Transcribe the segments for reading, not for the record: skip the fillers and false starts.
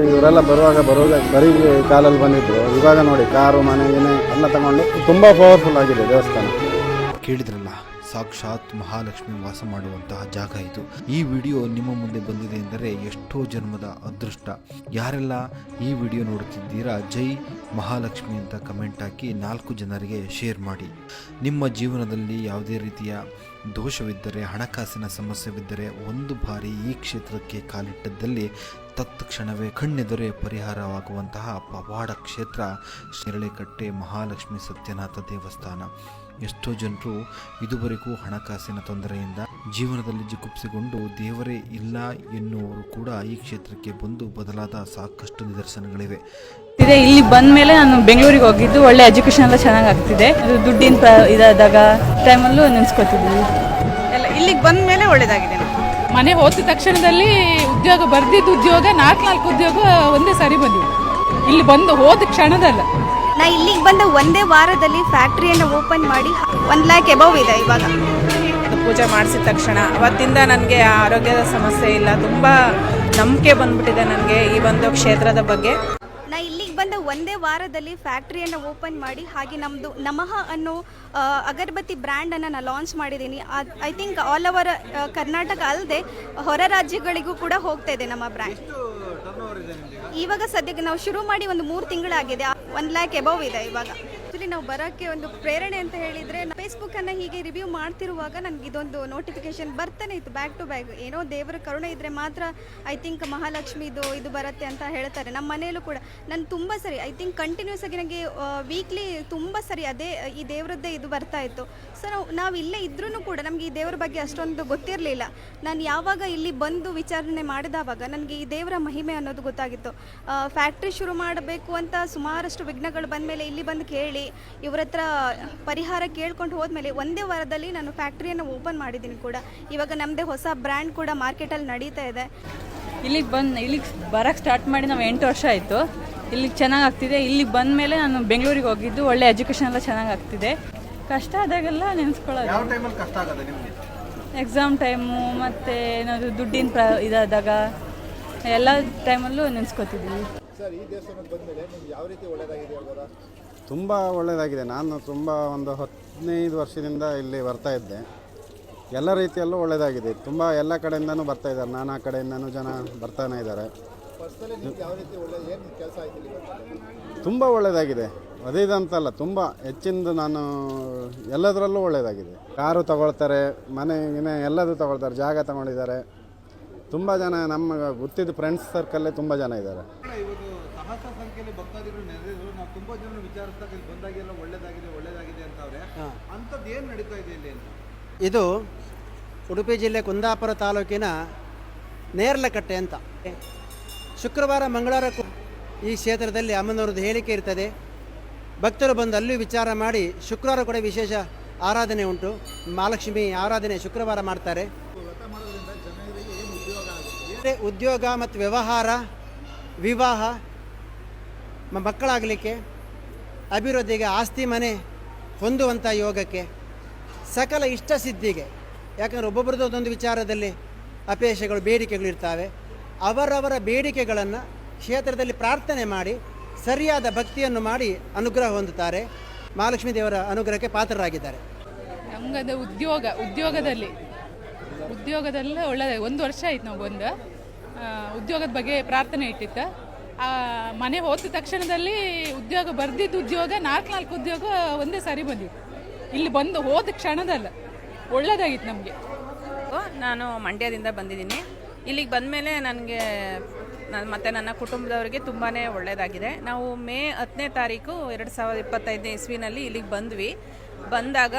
ಇವರೆಲ್ಲ ಬರುವಾಗ ಬರೀ ಕಾಲಲ್ಲಿ ಬಂದಿದ್ರು. ಇವಾಗ ನೋಡಿ ಕಾರು ಮನೆಗೇನೆ ಎಲ್ಲ ತಗೊಂಡು ತುಂಬ ಪವರ್ಫುಲ್ ಆಗಿದೆ ದೇವಸ್ಥಾನ. ಕೇಳಿದ್ರಲ್ಲ, ಸಾಕ್ಷಾತ್ ಮಹಾಲಕ್ಷ್ಮಿ ವಾಸ ಮಾಡುವಂತಹ ಜಾಗ ಇದು. ಈ ವಿಡಿಯೋ ನಿಮ್ಮ ಮುಂದೆ ಬಂದಿದೆ ಎಂದರೆ ಎಷ್ಟೋ ಜನ್ಮದ ಅದೃಷ್ಟ. ಯಾರೆಲ್ಲ ಈ ವಿಡಿಯೋ ನೋಡುತ್ತಿದ್ದೀರಾ, ಜೈ ಮಹಾಲಕ್ಷ್ಮಿ ಅಂತ ಕಮೆಂಟ್ ಹಾಕಿ 4 ಜನರಿಗೆ ಶೇರ್ ಮಾಡಿ. ನಿಮ್ಮ ಜೀವನದಲ್ಲಿ ಯಾವುದೇ ರೀತಿಯ ದೋಷವಿದ್ದರೆ, ಹಣಕಾಸಿನ ಸಮಸ್ಯೆವಿದ್ದರೆ ಒಂದು ಬಾರಿ ಈ ಕ್ಷೇತ್ರಕ್ಕೆ ಕಾಲಿಟ್ಟದ್ದಲ್ಲಿ ತತ್ಕ್ಷಣವೇ ಕಣ್ಣೆದುರೇ ಪರಿಹಾರವಾಗುವಂತಹ ಪವಾಡ ಕ್ಷೇತ್ರ ಶಿರಳೆಕಟ್ಟೆ ಮಹಾಲಕ್ಷ್ಮಿ ಸತ್ಯನಾಥ ದೇವಸ್ಥಾನ. ಎಷ್ಟೋ ಜನರು ಇದುವರೆಗೂ ಹಣಕಾಸಿನ ತೊಂದರೆಯಿಂದ ಜೀವನದಲ್ಲಿ ಜಿಗುಪ್ಸಿಕೊಂಡು ದೇವರೇ ಇಲ್ಲ ಎನ್ನುವರು ಕೂಡ ಈ ಕ್ಷೇತ್ರಕ್ಕೆ ಬಂದು ಬದಲಾದ ಸಾಕಷ್ಟು ನಿದರ್ಶನಗಳಿವೆ. ಇಲ್ಲಿ ಬಂದ ಮೇಲೆ ನಾನು ಬೆಂಗಳೂರಿಗೆ ಹೋಗಿದ್ದು, ಒಳ್ಳೆ ಎಜುಕೇಶನ್ ಎಲ್ಲ ಚೆನ್ನಾಗಿ ಆಗ್ತಿದೆ. ದುಡ್ಡಿನ ಇದಾದಾಗ ಟೈಮಲ್ಲೂ ನೆನೆಸ್ಕೊತಿದ್ವಿ. ಎಲ್ಲ ಇಲ್ಲಿಗೆ ಬಂದ ಮೇಲೆ ಒಳ್ಳೇದಾಗಿದೆ. ಮನೆ ಹೋದ ತಕ್ಷಣದಲ್ಲಿ ಉದ್ಯೋಗ ಬರ್ದಿದ್ದು ಉದ್ಯೋಗ 4 ಉದ್ಯೋಗ ಒಂದೇ ಸಾರಿ ಬಂದಿದೆ. ಇಲ್ಲಿ ಬಂದು ಹೋದ ಕ್ಷಣದಲ್ಲ. ನಾ ಇಲ್ಲಿಗೆ ಬಂದ ಒಂದೇ ವಾರದಲ್ಲಿ ಫ್ಯಾಕ್ಟ್ರಿಯನ್ನು ಓಪನ್ ಮಾಡಿ 1 lakh ಎಬವ್ ಇದೆ ಇವಾಗ. ಪೂಜೆ ಮಾಡಿಸಿದ ತಕ್ಷಣ ಅವತ್ತಿಂದ ನನಗೆ ಆರೋಗ್ಯದ ಸಮಸ್ಯೆ ಇಲ್ಲ. ತುಂಬ ನಂಬಿಕೆ ಬಂದ್ಬಿಟ್ಟಿದೆ ನನಗೆ ಈ ಒಂದು ಕ್ಷೇತ್ರದ ಬಗ್ಗೆ. ನಾ ಇಲ್ಲಿಗೆ ಬಂದ ಒಂದೇ ವಾರದಲ್ಲಿ ಫ್ಯಾಕ್ಟ್ರಿಯನ್ನು ಓಪನ್ ಮಾಡಿ, ಹಾಗೆ ನಮ್ಮದು ನಮಃ ಅನ್ನೋ ಅಗರಬತ್ತಿ ಬ್ರ್ಯಾಂಡನ್ನು ನಾನು ಲಾಂಚ್ ಮಾಡಿದ್ದೀನಿ. I think all over Karnataka ಅಲ್ಲದೆ ಹೊರ ರಾಜ್ಯಗಳಿಗೂ ಕೂಡ ಹೋಗ್ತಾ ಇದೆ ನಮ್ಮ ಬ್ರ್ಯಾಂಡ್. ಇವಾಗ ಸದ್ಯಕ್ಕೆ ನಾವು ಶುರು ಮಾಡಿ ಒಂದು 3 ತಿಂಗಳಾಗಿದೆ. 1 lakh ಎಬವ್ ಇದೆ ಇವಾಗ. ಆ್ಯಕ್ಚುಲಿ ನಾವು ಬರೋಕ್ಕೆ ಒಂದು ಪ್ರೇರಣೆ ಅಂತ ಹೇಳಿದರೆ, ಫೇಸ್ಬುಕ್ಕನ್ನು ಹೀಗೆ ರಿವ್ಯೂ ಮಾಡ್ತಿರುವಾಗ ನನಗೆ ಇದೊಂದು ನೋಟಿಫಿಕೇಶನ್ ಬರ್ತಾನೆ ಇತ್ತು ಬ್ಯಾಕ್ ಟು ಬ್ಯಾಕ್. ಏನೋ ದೇವರ ಕರುಣೆ ಇದ್ದರೆ ಮಾತ್ರ ಐ ಥಿಂಕ್ ಮಹಾಲಕ್ಷ್ಮಿದು ಇದು ಬರುತ್ತೆ ಅಂತ ಹೇಳ್ತಾರೆ. ನಮ್ಮ ಮನೆಯಲ್ಲೂ ಕೂಡ ನಾನು ತುಂಬ ಸರಿ ಐ ಥಿಂಕ್ ಕಂಟಿನ್ಯೂಸ್ ಆಗಿ ನನಗೆ ವೀಕ್ಲಿ ತುಂಬ ಸರಿ ಅದೇ ಈ ದೇವರದ್ದೇ ಇದು ಬರ್ತಾ ಇತ್ತು. ಸೊ ನಾವು ಇಲ್ಲೇ ಇದ್ರೂ ಕೂಡ ನಮಗೆ ಈ ದೇವರ ಬಗ್ಗೆ ಅಷ್ಟೊಂದು ಗೊತ್ತಿರಲಿಲ್ಲ. ನಾನು ಯಾವಾಗ ಇಲ್ಲಿ ಬಂದು ವಿಚಾರಣೆ ಮಾಡಿದವಾಗ ನನಗೆ ಈ ದೇವರ ಮಹಿಮೆ ಅನ್ನೋದು ಗೊತ್ತಾಗಿತ್ತು. ಫ್ಯಾಕ್ಟ್ರಿ ಶುರು ಮಾಡಬೇಕು ಅಂತ ಸುಮಾರಷ್ಟು ವಿಘ್ನಗಳು ಬಂದಮೇಲೆ ಇಲ್ಲಿ ಬಂದು ಕೇಳಿ ಇವ್ರ ಹತ್ರ ಪರಿಹಾರ ಕೇಳ್ಕೊಂಡು ಹೋದ್ಮೇಲೆ ಒಂದೇ ವಾರದಲ್ಲಿ ನಾನು ಫ್ಯಾಕ್ಟ್ರಿಯನ್ನು ಓಪನ್ ಮಾಡಿದ್ದೀನಿ ಕೂಡ. ಇವಾಗ ನಮ್ಮದೇ ಹೊಸ ಬ್ರ್ಯಾಂಡ್ ಕೂಡ ಮಾರ್ಕೆಟಲ್ಲಿ ನಡೀತಾ ಇದೆ. ಇಲ್ಲಿಗೆ ಬರೋಕ್ಕೆ ಸ್ಟಾರ್ಟ್ ಮಾಡಿ ನಾವು 8 ವರ್ಷ ಆಯಿತು. ಇಲ್ಲಿಗೆ ಚೆನ್ನಾಗಿ ಆಗ್ತಿದೆ. ಇಲ್ಲಿಗೆ ಬಂದ ಮೇಲೆ ನಾನು ಬೆಂಗಳೂರಿಗೆ ಹೋಗಿದ್ದು, ಒಳ್ಳೆ ಎಜುಕೇಷನ್ ಎಲ್ಲ ಚೆನ್ನಾಗಿ ಆಗ್ತಿದೆ. ಕಷ್ಟ ಆದಾಗೆಲ್ಲ ನೆನೆಸ್ಕೊಳ್ಳೋದು. ಯಾವ ಟೈಮಲ್ಲಿ ಕಷ್ಟ ಆಗೋದು ನಿಮಗೆ? ಎಕ್ಸಾಮ್ ಟೈಮು ಮತ್ತು ಏನಾದರೂ ದುಡ್ಡಿನ ಇದಾದಾಗ ಎಲ್ಲ ಟೈಮಲ್ಲೂ ನೆನೆಸ್ಕೊತಿದ್ವಿ. ಸರ್, ಈ ದೇವಸ್ಥಾನಕ್ಕೆ ಬಂದಮೇಲೆ ನಿಮ್ಗೆ ಯಾವ ರೀತಿ ಒಳ್ಳೆಯದಾಗಿದೆ ಹೇಳ್ಬೋದಾ? ತುಂಬ ಒಳ್ಳೆಯದಾಗಿದೆ. ನಾನು ತುಂಬ ಒಂದು 15 ವರ್ಷದಿಂದ ಇಲ್ಲಿ ಬರ್ತಾ ಇದ್ದೆ. ಎಲ್ಲ ರೀತಿಯಲ್ಲೂ ಒಳ್ಳೆಯದಾಗಿದೆ. ತುಂಬ ಎಲ್ಲ ಕಡೆಯಿಂದನೂ ಬರ್ತಾ ಇದ್ದಾರೆ. ನಾನಾ ಕಡೆಯಿಂದನೂ ಜನ ಬರ್ತಾನೆ ಇದ್ದಾರೆ. ತುಂಬ ಒಳ್ಳೆಯದಾಗಿದೆ. ಅದೇ ಇದಂತಲ್ಲ, ತುಂಬ ಹೆಚ್ಚಿಂದು ನಾನು ಎಲ್ಲದರಲ್ಲೂ ಒಳ್ಳೆಯದಾಗಿದೆ. ಕಾರು ತಗೊಳ್ತಾರೆ, ಮನೆ ಎಲ್ಲದೂ ತಗೊಳ್ತಾರೆ, ಜಾಗ ತಗೊಂಡಿದ್ದಾರೆ. ತುಂಬ ಜನ ನಮ್ಮ ಗೊತ್ತಿದ್ದು ಫ್ರೆಂಡ್ಸ್ ಸರ್ಕಲ್ಲೇ ತುಂಬ ಜನ ಇದ್ದಾರೆ. ಸಹಸ್ರ ಸಂಖ್ಯೆಯಲ್ಲಿ ಭಕ್ತಾದಿಗಳು ನೆರೆದಿದ್ರು. ನಾವು ತುಂಬ ಜನ ವಿಚಾರಿಸಿದಾಗ ಇಲ್ಲಿ ಬಂದಾಗೆಲ್ಲ ಒಳ್ಳೆಯದಾಗಿದೆ ಅಂತವ್ರೆ. ಅಂಥದ್ದು ಏನು ನಡೀತಾ ಇದೆ ಇಲ್ಲಿ ಅಂತ? ಇದು ಉಡುಪಿ ಜಿಲ್ಲೆ ಕುಂದಾಪುರ ತಾಲೂಕಿನ ನೇರ್ಲಕಟ್ಟೆ ಅಂತ. ಶುಕ್ರವಾರ ಮಂಗಳವಾರ ಈ ಕ್ಷೇತ್ರದಲ್ಲಿ ಅಮ್ಮನವ್ರದ್ದು ಹೇಳಿಕೆ ಇರ್ತದೆ. ಭಕ್ತರು ಬಂದು ಅಲ್ಲೂ ವಿಚಾರ ಮಾಡಿ ಶುಕ್ರವಾರ ಕೂಡ ವಿಶೇಷ ಆರಾಧನೆ ಉಂಟು. ಮಹಾಲಕ್ಷ್ಮಿ ಆರಾಧನೆ ಶುಕ್ರವಾರ ಮಾಡ್ತಾರೆ. ಉದ್ಯೋಗ ಮತ್ತು ವ್ಯವಹಾರ, ವಿವಾಹ, ಮಕ್ಕಳಾಗಲಿಕ್ಕೆ, ಅಭಿವೃದ್ಧಿಗೆ, ಆಸ್ತಿ ಮನೆ ಹೊಂದುವಂಥ ಯೋಗಕ್ಕೆ, ಸಕಲ ಇಷ್ಟ ಸಿದ್ಧಿಗೆ. ಯಾಕಂದರೆ ಒಬ್ಬೊಬ್ಬರದ್ದು ಒಂದೊಂದು ವಿಚಾರದಲ್ಲಿ ಅಪೇಕ್ಷೆಗಳು, ಬೇಡಿಕೆಗಳು ಇರ್ತವೆ. ಅವರವರ ಬೇಡಿಕೆಗಳನ್ನು ಕ್ಷೇತ್ರದಲ್ಲಿ ಪ್ರಾರ್ಥನೆ ಮಾಡಿ ಸರಿಯಾದ ಭಕ್ತಿಯನ್ನು ಮಾಡಿ ಅನುಗ್ರಹ ಹೊಂದುತ್ತಾರೆ. ಮಹಾಲಕ್ಷ್ಮೀ ದೇವರ ಅನುಗ್ರಹಕ್ಕೆ ಪಾತ್ರರಾಗಿದ್ದಾರೆ. ನಮಗದು ಉದ್ಯೋಗದಲ್ಲ ಒಳ್ಳೆಯದು. 1 ವರ್ಷ ಆಯ್ತು ನಾವು ಬಂದು. ಉದ್ಯೋಗದ ಬಗ್ಗೆ ಪ್ರಾರ್ಥನೆ ಇಟ್ಟಿತ್ತು. ಮನೆ ಹೋದ ತಕ್ಷಣದಲ್ಲಿ ಉದ್ಯೋಗ ಬರ್ದಿದ್ದು ಉದ್ಯೋಗ 4 ಉದ್ಯೋಗ ಒಂದೇ ಸಾರಿ ಬಂದಿತ್ತು. ಇಲ್ಲಿ ಬಂದು ಹೋದ ಕ್ಷಣದಲ್ಲ, ಒಳ್ಳೆಯದಾಗಿತ್ತು ನಮಗೆ. ನಾನು ಮಂಡ್ಯದಿಂದ ಬಂದಿದ್ದೀನಿ. ಇಲ್ಲಿಗೆ ಬಂದಮೇಲೆ ನನಗೆ ಮತ್ತು ನನ್ನ ಕುಟುಂಬದವರಿಗೆ ತುಂಬಾ ಒಳ್ಳೆಯದಾಗಿದೆ. ನಾವು ಮೇ 10ನೇ ತಾರೀಕು 2025 ಇಸ್ವಿನಲ್ಲಿ ಇಲ್ಲಿಗೆ ಬಂದಾಗ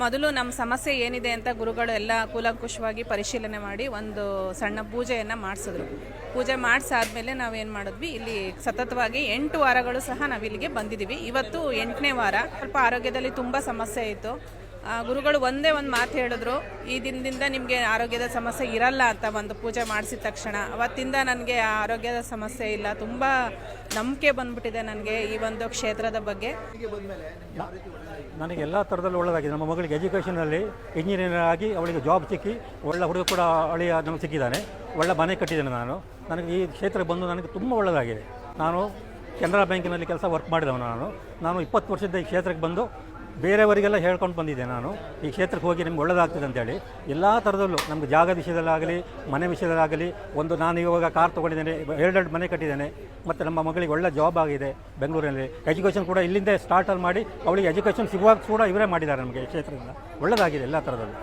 ಮೊದಲು ನಮ್ಮ ಸಮಸ್ಯೆ ಏನಿದೆ ಅಂತ ಗುರುಗಳು ಎಲ್ಲ ಕೂಲಂಕುಷವಾಗಿ ಪರಿಶೀಲನೆ ಮಾಡಿ ಒಂದು ಸಣ್ಣ ಪೂಜೆಯನ್ನು ಮಾಡಿಸಿದ್ರು. ಪೂಜೆ ಮಾಡಿಸಾದ್ಮೇಲೆ ನಾವೇನು ಮಾಡಿದ್ವಿ, ಇಲ್ಲಿ ಸತತವಾಗಿ 8 ವಾರಗಳು ಸಹ ನಾವು ಇಲ್ಲಿಗೆ ಬಂದಿದ್ದೀವಿ. ಇವತ್ತು 8ನೇ ವಾರ. ಸ್ವಲ್ಪ ಆರೋಗ್ಯದಲ್ಲಿ ತುಂಬ ಸಮಸ್ಯೆ ಇತ್ತು. ಗುರುಗಳು ಒಂದೇ ಒಂದು ಮಾತು ಹೇಳಿದ್ರು, ಈ ದಿನದಿಂದ ನಿಮಗೆ ಆರೋಗ್ಯದ ಸಮಸ್ಯೆ ಇರಲ್ಲ ಅಂತ. ಒಂದು ಪೂಜೆ ಮಾಡಿಸಿದ ತಕ್ಷಣ ಅವತ್ತಿಂದ ನನಗೆ ಆರೋಗ್ಯದ ಸಮಸ್ಯೆ ಇಲ್ಲ. ತುಂಬ ನಂಬಿಕೆ ಬಂದ್ಬಿಟ್ಟಿದೆ ನನಗೆ ಈ ಒಂದು ಕ್ಷೇತ್ರದ ಬಗ್ಗೆ. ನನಗೆ ಎಲ್ಲ ಥರದಲ್ಲೂ ಒಳ್ಳೆಯದಾಗಿದೆ. ನಮ್ಮ ಮಗಳಿಗೆ ಎಜುಕೇಷನಲ್ಲಿ ಇಂಜಿನಿಯರ್ ಆಗಿ ಅವಳಿಗೆ ಜಾಬ್ ಸಿಕ್ಕಿ ಒಳ್ಳೆ ಹುಡುಗ ಕೂಡ ಅಳಿಯ ನಮಗೆ ಸಿಕ್ಕಿದ್ದಾನೆ. ಒಳ್ಳೆ ಮನೆ ಕಟ್ಟಿದ್ದೇನೆ ನಾನು. ನನಗೆ ಈ ಕ್ಷೇತ್ರಕ್ಕೆ ಬಂದು ನನಗೆ ತುಂಬ ಒಳ್ಳೆಯದಾಗಿದೆ. ನಾನು ಕೆನರಾ ಬ್ಯಾಂಕಿನಲ್ಲಿ ಕೆಲಸ ವರ್ಕ್ ಮಾಡಿದವನು. ನಾನು 20 ವರ್ಷದ ಈ ಕ್ಷೇತ್ರಕ್ಕೆ ಬಂದು ಬೇರೆಯವರಿಗೆಲ್ಲ ಹೇಳ್ಕೊಂಡು ಬಂದಿದ್ದೆ. ನಾನು ಈ ಕ್ಷೇತ್ರಕ್ಕೆ ಹೋಗಿ ನಿಮ್ಗೆ ಒಳ್ಳೆಯದಾಗ್ತದೆ ಅಂತೇಳಿ ಎಲ್ಲ ಥರದಲ್ಲೂ ನಮ್ಗೆ ಜಾಗ ವಿಷಯದಲ್ಲಾಗಲಿ ಮನೆ ವಿಷಯದಲ್ಲಾಗಲಿ ನಾನು ಇವಾಗ ಕಾರ್ ತೊಗೊಂಡಿದ್ದೇನೆ, 2 ಮನೆ ಕಟ್ಟಿದ್ದೇನೆ. ಮತ್ತು ನಮ್ಮ ಮಗಳಿಗೆ ಒಳ್ಳೆ ಜಾಬ್ ಆಗಿದೆ ಬೆಂಗಳೂರಲ್ಲಿ. ಎಜುಕೇಷನ್ ಕೂಡ ಇಲ್ಲಿಂದ ಸ್ಟಾರ್ಟಲ್ಲಿ ಮಾಡಿ ಅವಳಿಗೆ ಎಜುಕೇಷನ್ ಸಿಗುವಾಗ ಕೂಡ ಇವರೇ ಮಾಡಿದ್ದಾರೆ ನಮಗೆ ಈ ಕ್ಷೇತ್ರದಿಂದ. ಒಳ್ಳೆಯದಾಗಿದೆ ಎಲ್ಲ ಥರದಲ್ಲೂ.